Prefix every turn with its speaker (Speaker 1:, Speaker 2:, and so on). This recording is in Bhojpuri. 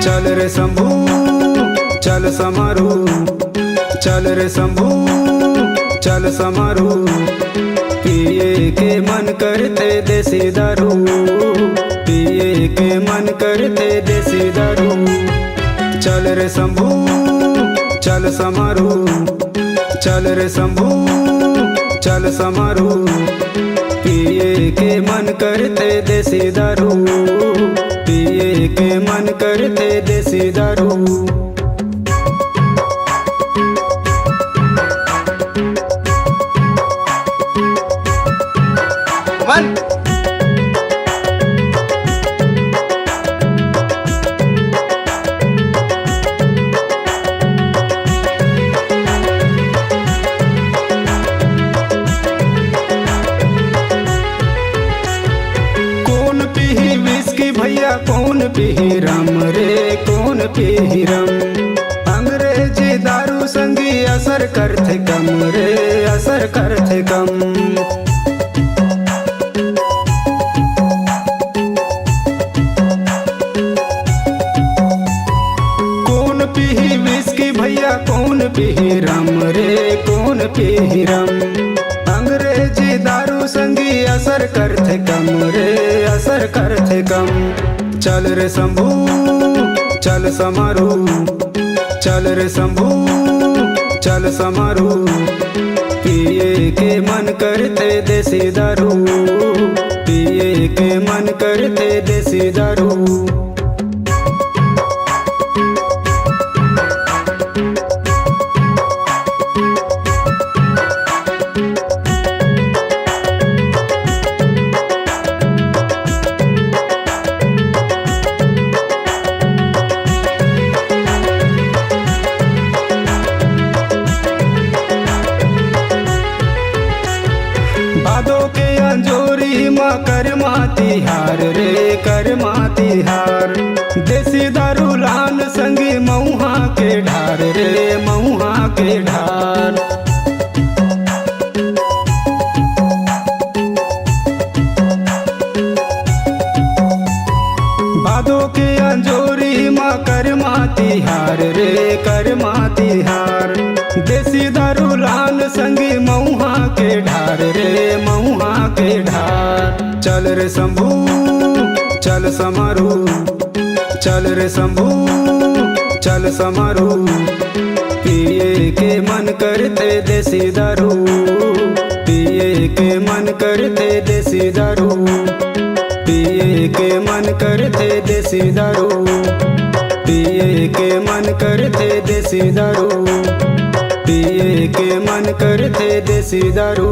Speaker 1: चल रे शंभू चल समारू, चल रे शंभू चल समारू, पिए के मन करते देसी दारू, पिए के मन करते देसी दारू। चल रे शंभू चल समारू, चल रे शंभू चल समारू, पिए के मन करते देसी दारू, पिए के मन करते देसी दारू। भैया कौन पी रम रे कौन पी रम, अंग्रेजी दारू संगी असर करते कम रे असर करते कम। कौन पी विस्की भैया कौन पी रम रे कौन पी रम, अंग्रेजी दारू संगी असर करते कम रे असर करते कम। चल रे शंभू चल समारू, चल रे शंभू चल समारू, पिए के मन करते देसी दारू, पिए के मन करते देसी दारू। भादो के अंजोरी माँ करमा तिहार रे करमा तिहार, देसी दारू लान संगी मऊहा के ढार रे मऊहा के ढार। भादो के अंजोरी माँ करमा तिहार रे करमा तिहार, देसी दारू लान संगी मऊहा के ढार रे मऊहा के ढार। चल रे शंभू चल समारू, चल रे शंभू चल समारू, पिए के मन करते देसी दारू, पिए के मन करते देसी दारू, पिए के मन करते देसी दारू, पिए के मन करते देसी दारू, पिए के मन करते देसी दारू।